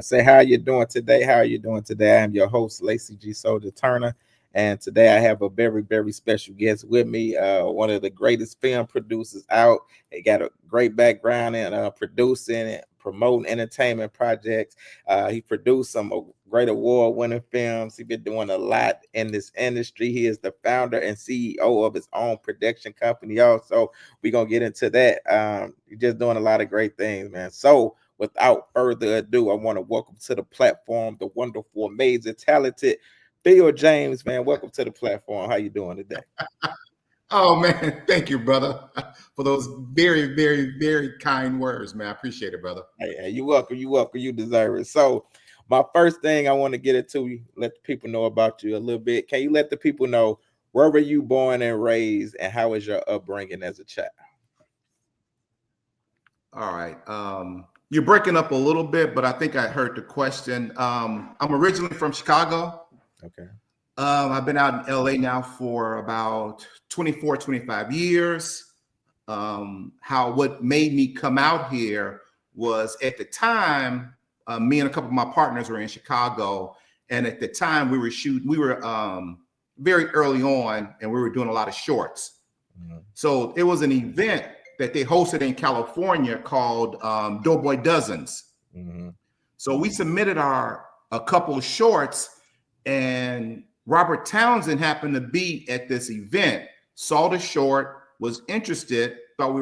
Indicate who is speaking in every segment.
Speaker 1: say, how are you doing today? How are you doing today? I am your host, Lacey G. Souldier Turner. And today I have a very, very special guest with me, one of the greatest film producers out. He got a great background in producing and promoting entertainment projects. He produced some great award-winning films. He's been doing a lot in this industry. He is the founder and CEO of his own production company. Also, we're gonna get into that. He's just doing a lot of great things, man. So, without further ado, I want to welcome to the platform the wonderful, amazing, talented Phil James, man. Welcome to the platform. How you doing today?
Speaker 2: Oh man, thank you, brother, for those very, very, very kind words, man. I appreciate it, brother.
Speaker 1: Hey, you're welcome. You welcome. You deserve it. So, my first thing I want to get into, let the people know about you a little bit. Can you let the people know where were you born and raised, and how was your upbringing as a child?
Speaker 2: All right. You're breaking up a little bit, but I think I heard the question. I'm originally from Chicago.
Speaker 1: Okay.
Speaker 2: I've been out in LA now for about 24, 25 years. What made me come out here was at the time, me and a couple of my partners were in Chicago. And at the time we were very early on, and we were doing a lot of shorts. Mm-hmm. So it was an event that they hosted in California called Doughboy Dozens. Mm-hmm. So we submitted a couple of shorts, and Robert Townsend happened to be at this event, saw the short, was interested, liked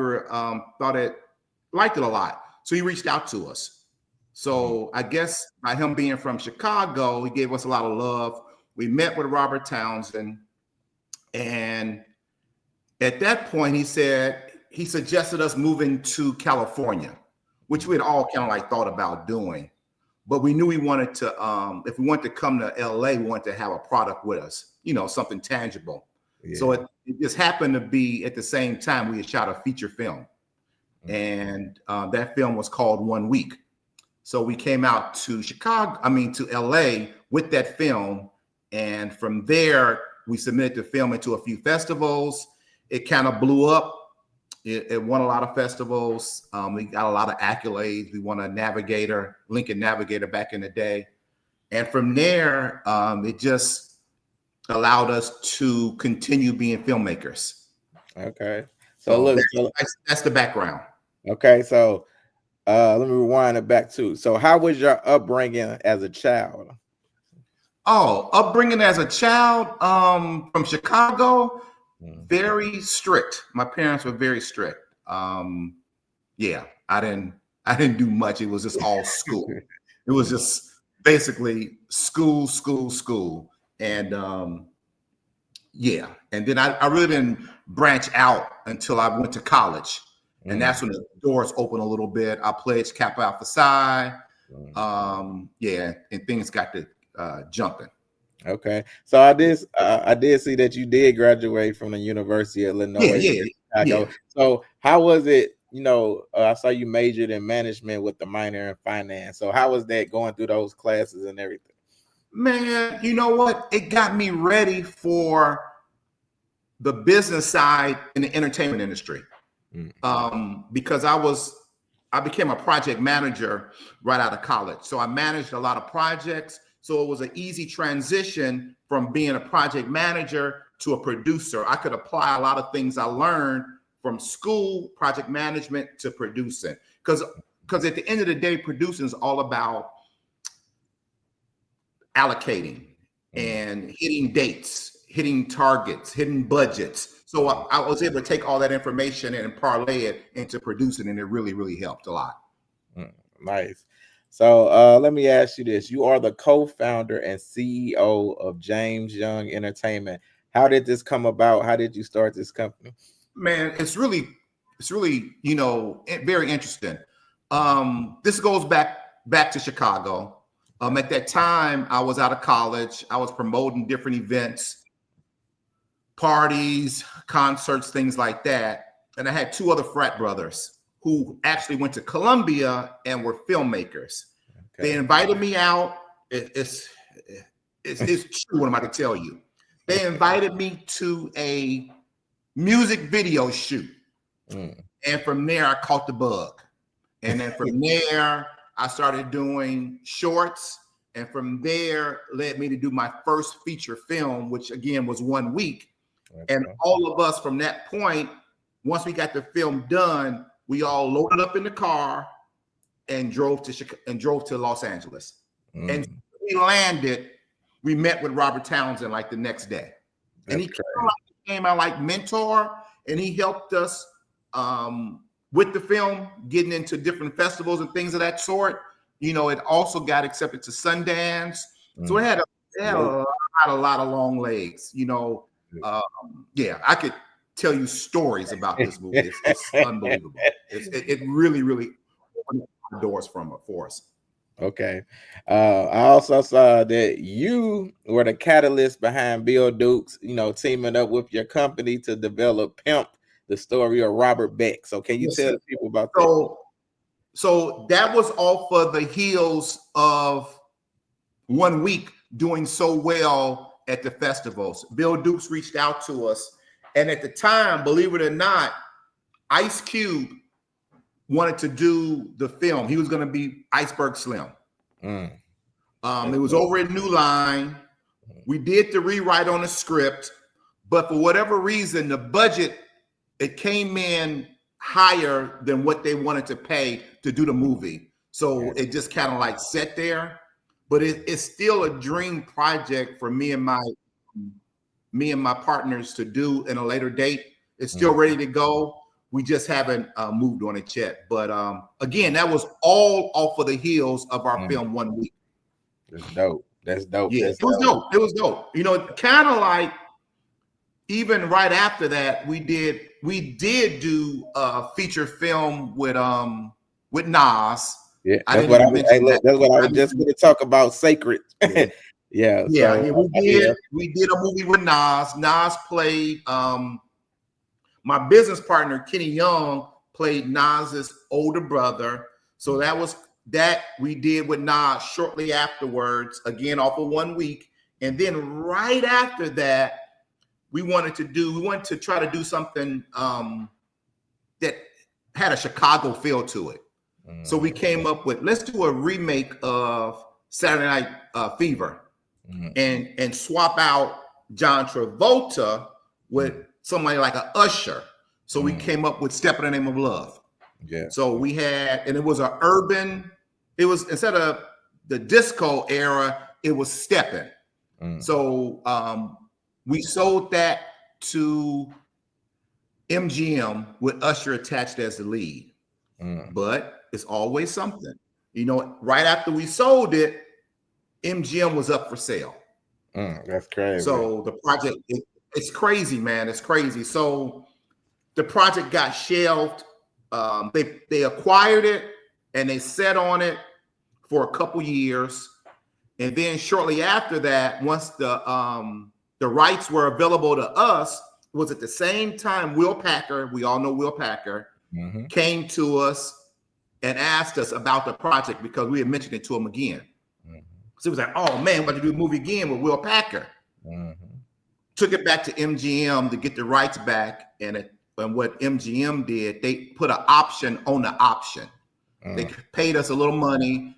Speaker 2: it a lot. So he reached out to us. So I guess by him being from Chicago, he gave us a lot of love. We met with Robert Townsend, and at that point, he suggested us moving to California, which we had all kind of like thought about doing. But we knew we wanted to, if we wanted to come to LA, we wanted to have a product with us, something tangible. Yeah. So it just happened to be at the same time we had shot a feature film. Mm-hmm. And that film was called 1 Week. So we came out to to LA with that film. And from there, we submitted the film into a few festivals. It kind of blew up. It won a lot of festivals. We got a lot of accolades. We won a Lincoln Navigator back in the day. And from there, it just allowed us to continue being filmmakers.
Speaker 1: Okay.
Speaker 2: So that's the background.
Speaker 1: Okay. So let me rewind it back too. So how was your upbringing as a child?
Speaker 2: Oh, upbringing as a child from Chicago. Very strict. My parents were very strict. Yeah, I didn't do much. It was just all school. It was just basically school. And yeah. And then I really didn't branch out until I went to college. And that's when the doors opened a little bit. I pledged Kappa Alpha Psi. Yeah, and things got to jumping.
Speaker 1: Okay, so I did see that you did graduate from the University of Illinois.
Speaker 2: Yeah.
Speaker 1: So how was it? I saw you majored in management with the minor in finance. So how was that going through those classes and everything?
Speaker 2: Man, you know what? It got me ready for the business side in the entertainment industry. Because I became a project manager right out of college. So I managed a lot of projects. So it was an easy transition from being a project manager to a producer. I could apply a lot of things I learned from school, project management, to producing. Because at the end of the day, producing is all about allocating and hitting dates, hitting targets, hitting budgets. So I was able to take all that information and parlay it into producing, and it really, really helped a lot.
Speaker 1: Nice. So let me ask you this. You are the co-founder and CEO of James Young Entertainment. How did this come about? How did you start this company?
Speaker 2: Man, it's really, very interesting. This goes back to Chicago. At that time, I was out of college. I was promoting different events, parties, concerts, things like that. And I had two other frat brothers who actually went to Columbia and were filmmakers. Okay. They invited me out. It's true what I'm about to tell you. They invited me to a music video shoot. And from there, I caught the bug. And then from there, I started doing shorts, and from there led me to do my first feature film, which again was 1 week. And all of us from that point, once we got the film done, we all loaded up in the car and drove to Los Angeles. And we landed. We met with Robert Townsend like the next day, and he came out like mentor, and he helped us with the film, getting into different festivals and things of that sort. You know, it also got accepted to Sundance, so it had a lot of long legs. You know, yeah, I could tell you stories about this movie. It's unbelievable. It really opened the doors for us.
Speaker 1: Okay. I also saw that you were the catalyst behind Bill Dukes, you know, teaming up with your company to develop Pimp, the story of Robert Beck. So can you tell people about that?
Speaker 2: So that was off of the heels of 1 week doing so well at the festivals. Bill Dukes reached out to us. And at the time, believe it or not, Ice Cube wanted to do the film. He was going to be Iceberg Slim. It was over at New Line. We did the rewrite on the script, but for whatever reason, the budget, it came in higher than what they wanted to pay to do the movie. So it just kind of like sat there, but it's still a dream project for me and my partners to do in a later date. It's still ready to go. We just haven't moved on it yet. But again, that was all off of the heels of our film 1 week.
Speaker 1: That's dope. That's dope.
Speaker 2: Yeah, it was dope. It was dope. You know, kind of like even right after that, we did do a feature film with Nas.
Speaker 1: Yeah, that's what I was just going to talk about. Sacred. Yeah.
Speaker 2: We did a movie with Nas. Nas played my business partner, Kenny Young, played Nas's older brother. So that we did with Nas shortly afterwards, again off of 1 week. And then right after that, we wanted to try to do something that had a Chicago feel to it. So we came up with, let's do a remake of Saturday Night Fever and swap out John Travolta with somebody like an Usher. So we came up with Step in the Name of Love.
Speaker 1: Yeah.
Speaker 2: So we had, and it was it was instead of the disco era, it was stepping. So we sold that to MGM with Usher attached as the lead. But it's always something. You know, right after we sold it, MGM was up for sale.
Speaker 1: That's crazy.
Speaker 2: So the project, it's crazy, man. It's crazy. So the project got shelved. They acquired it and they sat on it for a couple years. And then shortly after that, once the rights were available to us, it was at the same time Will Packer, we all know Will Packer, came to us and asked us about the project because we had mentioned it to him again. So he was like, oh man, we're about to do a movie again with Will Packer. Took it back to MGM to get the rights back. And what MGM did, they put an option on the option. They paid us a little money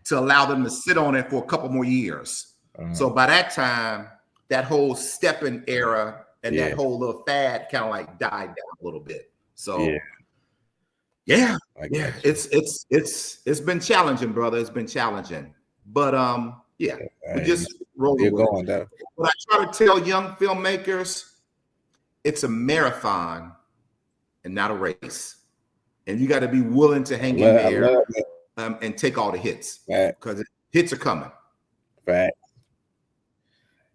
Speaker 2: to allow them to sit on it for a couple more years. So by that time, that whole stepping era and that whole little fad kind of like died down a little bit. So it's been challenging, brother. It's been challenging. But we just roll with it. What I try to tell young filmmakers, it's a marathon and not a race. And you got to be willing to hang in there and take all the hits because hits are coming.
Speaker 1: Right.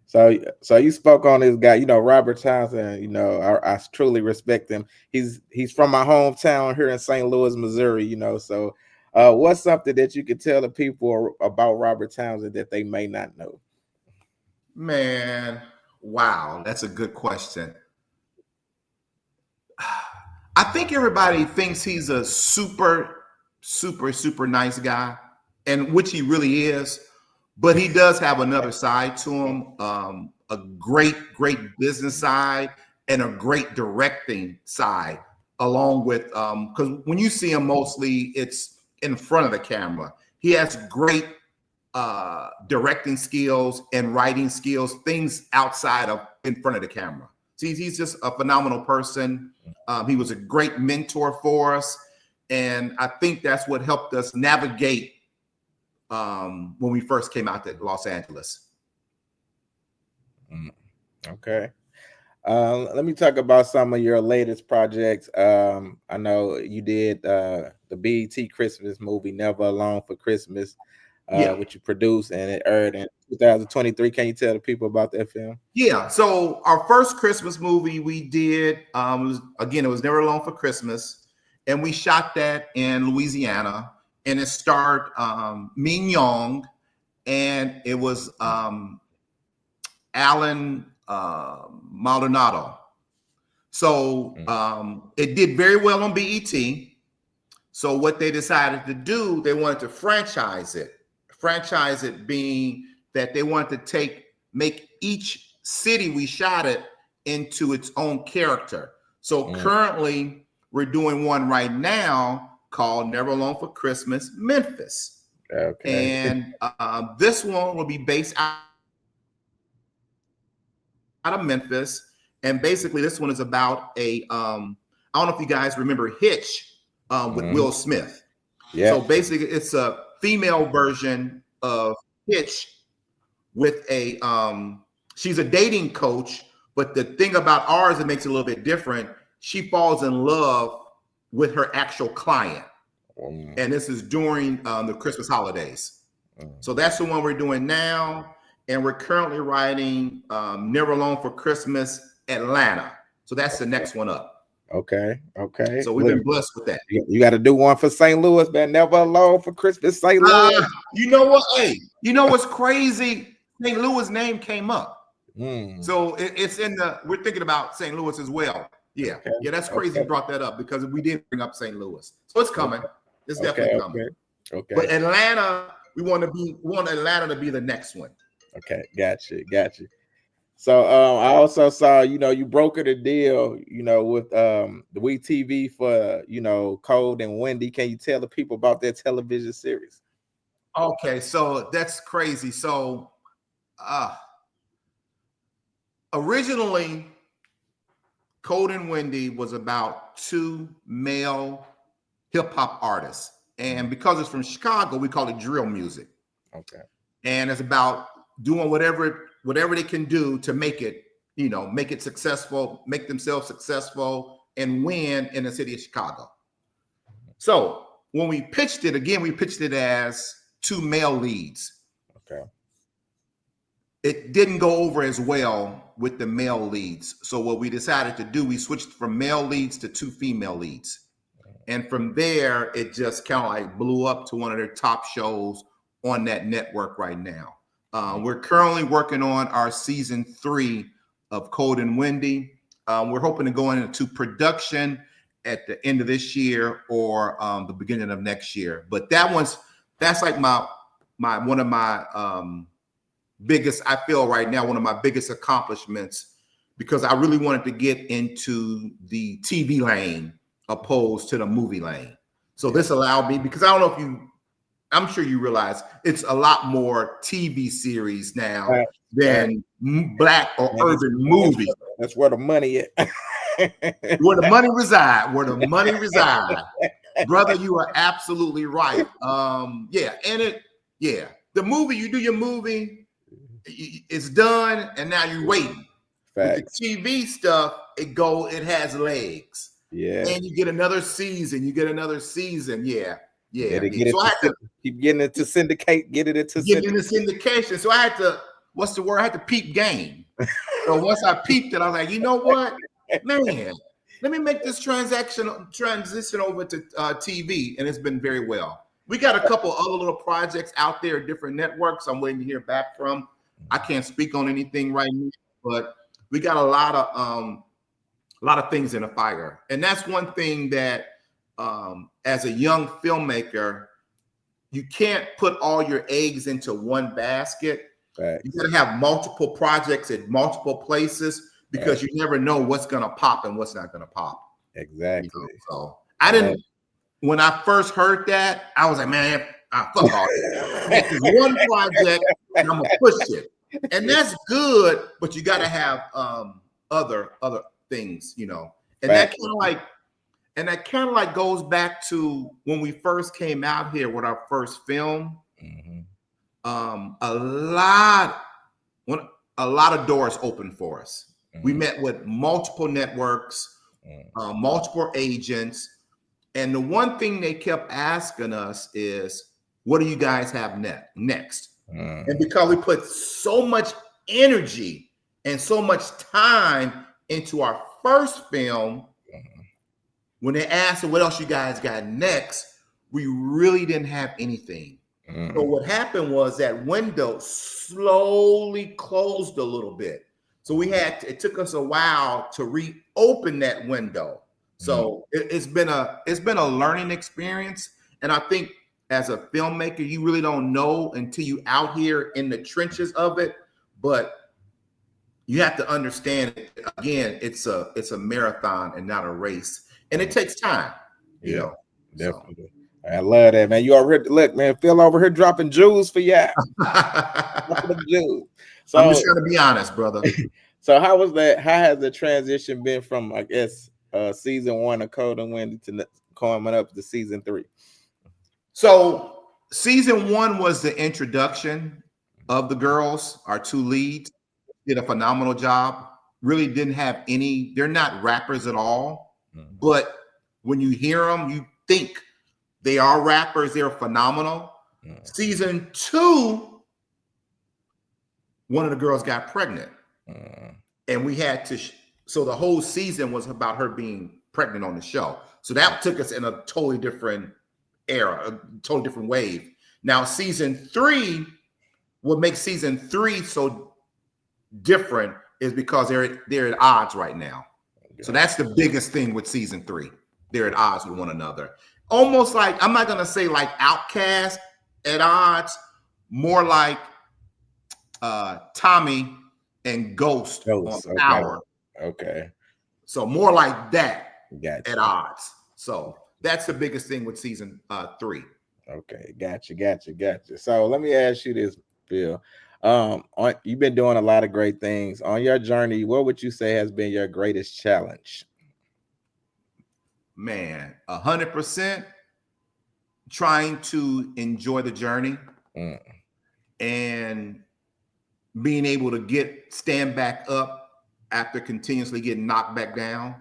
Speaker 1: So you spoke on this guy, you know, Robert Townsend. You know, I truly respect him. He's from my hometown here in St. Louis, Missouri. You know, so what's something that you could tell the people about Robert Townsend that they may not know?
Speaker 2: Man, wow, that's a good question. I think everybody thinks he's a super, super, super nice guy, and which he really is. But he does have another side to him, a great business side and a great directing side, along with because when you see him mostly, in front of the camera. He has great directing skills and writing skills, things outside of in front of the camera. See, he's just a phenomenal person. He was a great mentor for us, and I think that's what helped us navigate when we first came out to Los Angeles.
Speaker 1: Okay. Let me talk about some of your latest projects. I know you did the BET Christmas movie, Never Alone for Christmas, which you produced, and it aired in 2023. Can you tell the people about that film?
Speaker 2: Yeah. So our first Christmas movie we did, it was Never Alone for Christmas, and we shot that in Louisiana, and it starred Min Young, and it was Alan Maldonado. So it did very well on BET. So what they decided to do, they wanted to franchise it. Franchise it being that they wanted to make each city we shot it into its own character. So currently we're doing one right now called Never Alone for Christmas, Memphis.
Speaker 1: Okay.
Speaker 2: And this one will be based out of Memphis. And basically this one is about I don't know if you guys remember Hitch with Will Smith.
Speaker 1: Yeah.
Speaker 2: So basically it's a female version of Hitch with she's a dating coach, but the thing about ours that makes it a little bit different, she falls in love with her actual client. And this is during the Christmas holidays. So that's the one we're doing now. And we're currently writing Never Alone for Christmas, Atlanta. So that's the next one up.
Speaker 1: Okay.
Speaker 2: So we've been blessed with that.
Speaker 1: You got to do one for St. Louis, man. Never Alone for Christmas, St. Louis.
Speaker 2: You know what? Hey, you know what's crazy? St. Louis name came up. So it's we're thinking about St. Louis as well. Yeah. Okay. Yeah, that's crazy you brought that up because we did bring up St. Louis. So it's coming. It's definitely coming.
Speaker 1: Okay.
Speaker 2: But Atlanta, we want Atlanta to be the next one.
Speaker 1: Okay, got you. So I also saw, you brokered a deal, with the WeTV for, Kold and Wendy. Can you tell the people about that television series?
Speaker 2: Okay, so that's crazy. So originally, Kold and Wendy was about two male hip-hop artists. And because it's from Chicago, we call it drill music.
Speaker 1: Okay.
Speaker 2: And it's about doing whatever they can do to make it, make it successful, make themselves successful, and win in the city of Chicago. So when we pitched it as two male leads.
Speaker 1: Okay.
Speaker 2: It didn't go over as well with the male leads. So what we decided to do, we switched from male leads to two female leads. And from there, it just kind of like blew up to one of their top shows on that network right now. We're currently working on our season 3 of Kold and Wendy. We're hoping to go into production at the end of this year or the beginning of next year. But that's like one of my biggest, I feel right now, one of my biggest accomplishments, because I really wanted to get into the TV lane opposed to the movie lane. So this allowed me, because I don't know if I'm sure you realize it's a lot more TV series now than black or urban movies.
Speaker 1: That's where the money is.
Speaker 2: Where the money reside. Brother, you are absolutely right. The movie, you do your movie, it's done, and now you're waiting. With the TV stuff, it has legs.
Speaker 1: Yeah.
Speaker 2: And you get another season. Yeah.
Speaker 1: So I had to keep getting it to syndicate, get it into
Speaker 2: syndication. So I had to, I had to peep game. So once I peeped it, I was like, you know what, man, let me make this transition over to TV, and it's been very well. We got a couple other little projects out there, different networks I'm waiting to hear back from. I can't speak on anything right now, but we got a lot of things in the fire. And that's one thing that as a young filmmaker, you can't put all your eggs into one basket. Right. You got to have multiple projects at multiple places, because you never know what's going to pop and what's not going to pop.
Speaker 1: Exactly.
Speaker 2: So I didn't when I first heard that, I was like, man, fuck all that. This is one project, and I'm gonna push it, and that's good. But you got to have other things, you know, and that kind of like goes back to when we first came out here with our first film.
Speaker 1: Mm-hmm.
Speaker 2: A lot of doors open for us.
Speaker 1: Mm-hmm.
Speaker 2: We met with multiple networks, multiple agents. And the one thing they kept asking us is, what do you guys have next? Mm-hmm. And because we put so much energy and so much time into our first film, mm-hmm. when they asked what else you guys got next, we really didn't have anything. Mm-hmm. So what happened was that window slowly closed a little bit. So it took us a while to reopen that window. So it's been a learning experience, and I think as a filmmaker, you really don't know until you out here in the trenches of it. But you have to understand, again, it's a marathon and not a race, and it takes time. You know,
Speaker 1: definitely. So. I love that, man. You already look, man. Phil over here dropping jewels for y'all.
Speaker 2: So I'm just trying to be honest, brother.
Speaker 1: So how was that? How has the transition been from, I guess, season 1 of Kold and Wendy to coming up to season 3?
Speaker 2: So season 1 was the introduction of the girls, our 2 leads. Did a phenomenal job. Really didn't have any. They're not rappers at all, but when you hear them, you think they are rappers. They're phenomenal. Season 2, one of the girls got pregnant, and we had to. So the whole season was about her being pregnant on the show. So that took us in a totally different era, a totally different wave. Now season 3, what makes season 3 so different is because they're at odds right now. Okay. So that's the biggest thing with season 3. They're at odds with one another. Almost like, I'm not gonna say like Outcast at odds, more like Tommy and Ghost on Power.
Speaker 1: Okay.
Speaker 2: So more like that
Speaker 1: Gotcha.
Speaker 2: At odds. So that's the biggest thing with season 3.
Speaker 1: Okay, gotcha. So let me ask you this, Phil. You've been doing a lot of great things on your journey. What would you say has been your greatest challenge?
Speaker 2: Man, 100% trying to enjoy the journey and being able to stand back up after continuously getting knocked back down,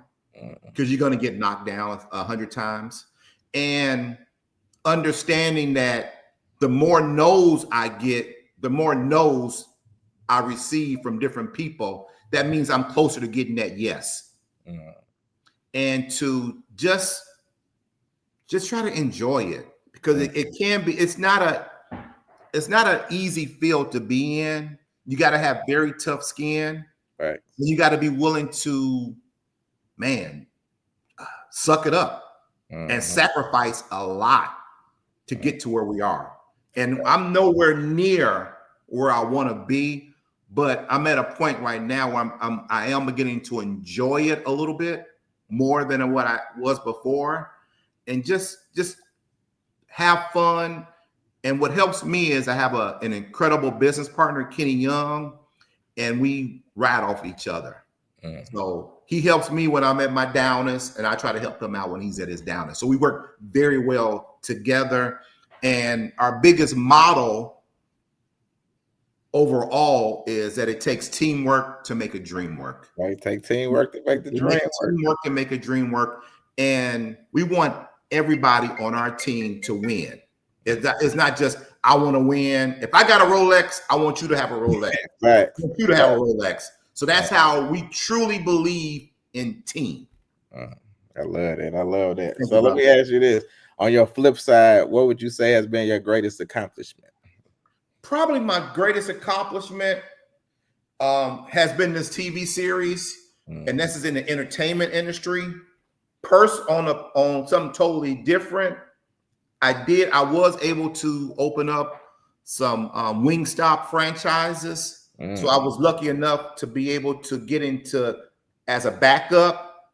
Speaker 2: because you're going to get knocked down 100 times, and understanding that the more no's I get, the more no's I receive from different people. That means I'm closer to getting that yes. And to just try to enjoy it, because it can be, it's not an easy field to be in. You got to have very tough skin.
Speaker 1: Right.
Speaker 2: You got to be willing to, suck it up and sacrifice a lot to get to where we are. And I'm nowhere near where I want to be, but I'm at a point right now where I am beginning to enjoy it a little bit more than what I was before, and just have fun. And what helps me is I have an incredible business partner, Kenny Young, and we ride off each other. So he helps me when I'm at my downest, and I try to help him out when he's at his downest. So we work very well together. And our biggest motto overall is that it takes teamwork to make a dream work.
Speaker 1: Right, take teamwork to make the dream work.
Speaker 2: Teamwork to make a dream work. And we want everybody on our team to win. It's not just, I want to win. If I got a Rolex, I want you to have a Rolex.
Speaker 1: Right.
Speaker 2: I want you to have a Rolex. So that's how we truly believe in team.
Speaker 1: I love that. So let me ask you this. On your flip side, what would you say has been your greatest accomplishment?
Speaker 2: Probably my greatest accomplishment has been this TV series, and this is in the entertainment industry. On something totally different, I was able to open up some Wingstop franchises. So I was lucky enough to be able to get into as a backup.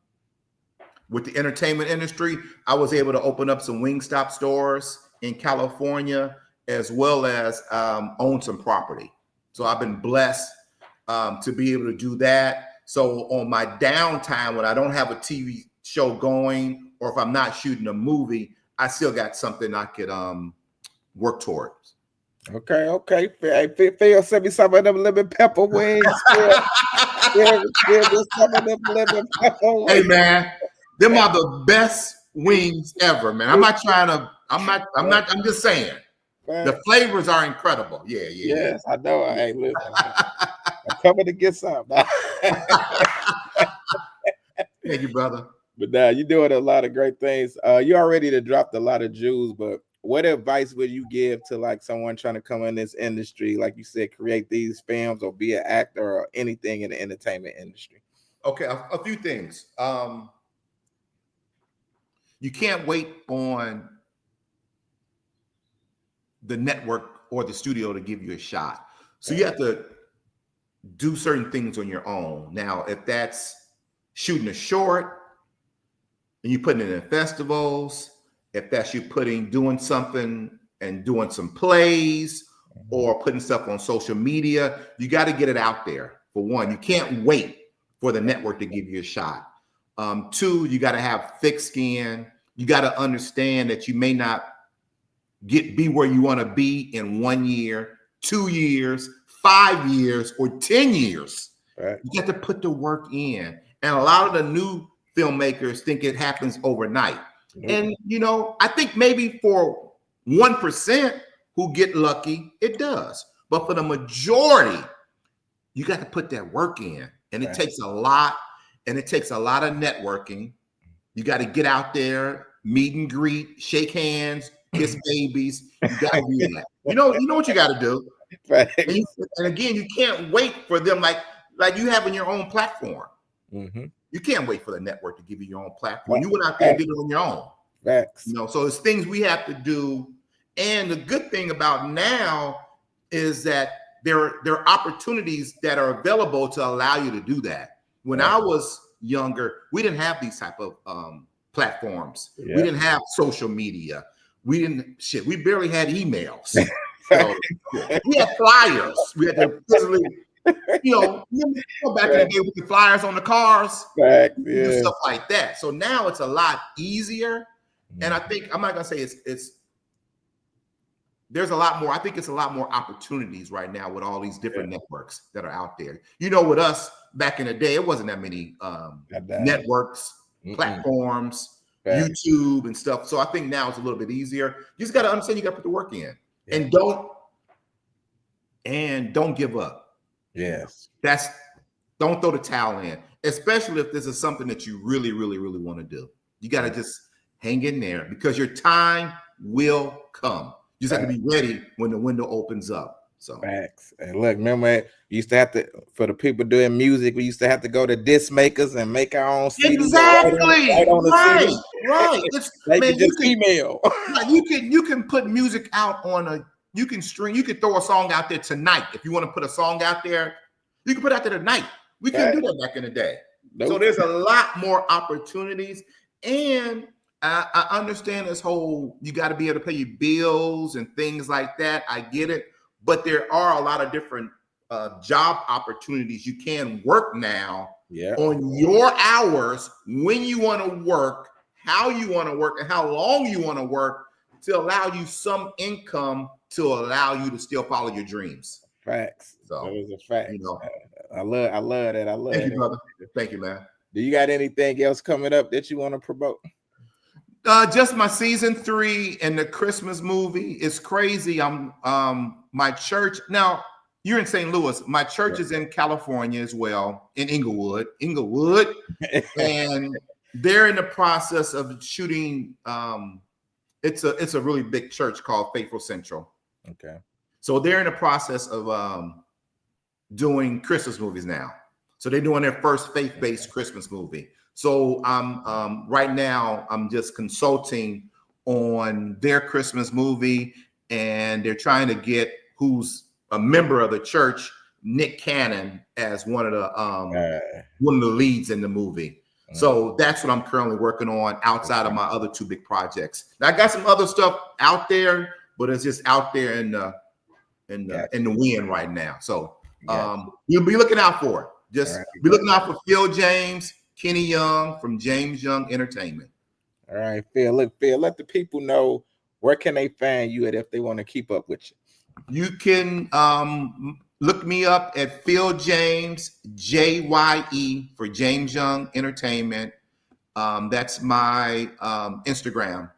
Speaker 2: with the entertainment industry, I was able to open up some Wingstop stores in California, as well as own some property. So I've been blessed to be able to do that. So on my downtime, when I don't have a TV show going, or if I'm not shooting a movie, I still got something I could work towards.
Speaker 1: Okay. Phil, send me some of them lemon pepper wings. Give me some of them lemon pepper wings.
Speaker 2: Hey man, them are the best wings ever, man. I'm not trying to. I'm just saying. The flavors are incredible. Yeah.
Speaker 1: Yes, I know. Hey, listen, I'm coming to get some.
Speaker 2: Thank you, brother.
Speaker 1: But now you're doing a lot of great things. You already dropped a lot of jewels, but what advice would you give to like someone trying to come in this industry, like you said, create these films or be an actor or anything in the entertainment industry?
Speaker 2: Okay, a few things. You can't wait on the network or the studio to give you a shot. So you have to do certain things on your own. Now, if that's shooting a short and you putting it in festivals, if that's you doing something and doing some plays or putting stuff on social media, you got to get it out there. For one, you can't wait for the network to give you a shot. Two, you got to have thick skin. You got to understand that you may not be where you want to be in 1 year, 2 years, 5 years, or 10 years. Right. You got to put the work in. And a lot of the new filmmakers think it happens overnight. Mm-hmm. And, you know, I think maybe for 1% who get lucky, it does. But for the majority, you got to put that work in. And it takes a lot. And it takes a lot of networking. You got to get out there, meet and greet, shake hands, kiss babies. You got to do that. You know what you got to do. And again, you can't wait for them like you have in your own platform. Mm-hmm. You can't wait for the network to give you your own platform. You went out there and did it on your own.
Speaker 1: Facts.
Speaker 2: You know, so it's things we have to do. And the good thing about now is that there are opportunities that are available to allow you to do that. When I was younger, we didn't have these type of platforms. Yeah. We didn't have social media. We barely had emails. So, we had flyers. We had to physically, back in the day with the flyers on the cars, do stuff like that. So now it's a lot easier. And I think I'm not gonna say there's a lot more. I think it's a lot more opportunities right now with all these different networks that are out there. You know, with us back in the day, it wasn't that many networks, platforms, YouTube and stuff. So I think now it's a little bit easier. You just got to understand you got to put the work in, and don't give up.
Speaker 1: Yes,
Speaker 2: don't throw the towel in, especially if this is something that you really, really, really want to do. You got to just hang in there because your time will come. You just have to be ready when the window opens up. So
Speaker 1: facts. And look, remember, we used to have to, for the people doing music, we used to have to go to disc makers and make our own CD.
Speaker 2: Exactly. Right.
Speaker 1: Just email.
Speaker 2: You can put music out on you can throw a song out there tonight. If you want to put a song out there, you can put it out there tonight. We couldn't do that back in the day. Nope. So there's a lot more opportunities. And I understand this whole, you got to be able to pay your bills and things like that. I get it. But there are a lot of different job opportunities. You can work now on your hours, when you want to work, how you want to work, and how long you want to work to allow you some income to allow you to still follow your dreams.
Speaker 1: Facts.
Speaker 2: So
Speaker 1: that is a fact. I love that.
Speaker 2: Thank you, brother. Thank you, man.
Speaker 1: Do you got anything else coming up that you want to promote?
Speaker 2: Just my season 3 and the Christmas movie. It's crazy. I'm my church. Now, you're in St. Louis. My church is in California as well, in Inglewood. And they're in the process of shooting. It's a really big church called Faithful Central.
Speaker 1: Okay. So
Speaker 2: they're in the process of doing Christmas movies now. So they're doing their first faith-based Christmas movie. So I'm right now I'm just consulting on their Christmas movie, and they're trying to get who's a member of the church, Nick Cannon, as one of the leads in the movie. So that's what I'm currently working on outside of my other 2 big projects. Now, I got some other stuff out there, but it's just out there in the wind right now. So you'll be looking out for it. Just be looking out for Phil James, Kenny Young from James Young Entertainment.
Speaker 1: All right, Phil. Look, Phil, let the people know where can they find you at if they want to keep up with you.
Speaker 2: You can look me up at Phil James, JYE for James Young Entertainment. That's my Instagram.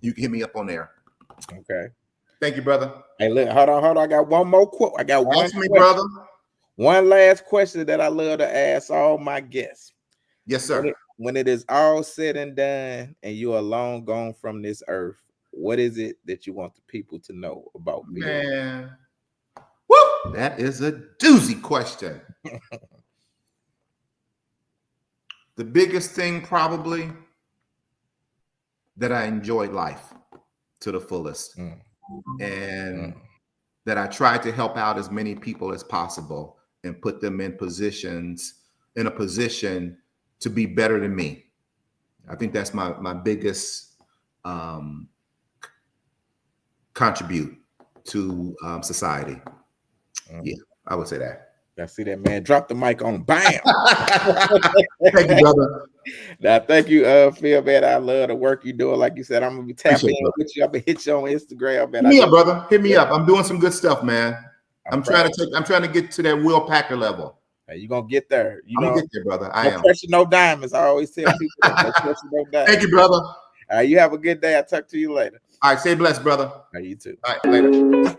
Speaker 2: You can hit me up on there.
Speaker 1: Okay.
Speaker 2: Thank you, brother.
Speaker 1: Hey, look, hold on. I got one more quote. I got one.
Speaker 2: Ask me, brother.
Speaker 1: One last question that I love to ask all my guests.
Speaker 2: Yes, sir.
Speaker 1: When it is all said and done and you are long gone from this earth, what is it that you want the people to know about Phil?
Speaker 2: Man, woo! That is a doozy question. The biggest thing probably that I enjoyed life to the fullest, and that I tried to help out as many people as possible and put them in a position to be better than me. I think that's my biggest contribute to society. Yeah, I would say that.
Speaker 1: I see that, man. Drop the mic on. Bam.
Speaker 2: Thank you, brother.
Speaker 1: Now, thank you, Phil, man. I love the work you're doing. Like you said, I'm gonna be tapping in with you. I'm gonna hit you on Instagram, man.
Speaker 2: Hit me up, brother. Hit me up. I'm doing some good stuff, man. I'm trying to get to that Will Packer level.
Speaker 1: Hey, you're gonna get there.
Speaker 2: I'm gonna get there, brother. I am.
Speaker 1: Pressure, no diamonds. I always tell people that. No pressure, no diamonds.
Speaker 2: Thank you, brother.
Speaker 1: All right, you have a good day. I'll talk to you later.
Speaker 2: All right, stay blessed, brother.
Speaker 1: All right, you too.
Speaker 2: All right, later.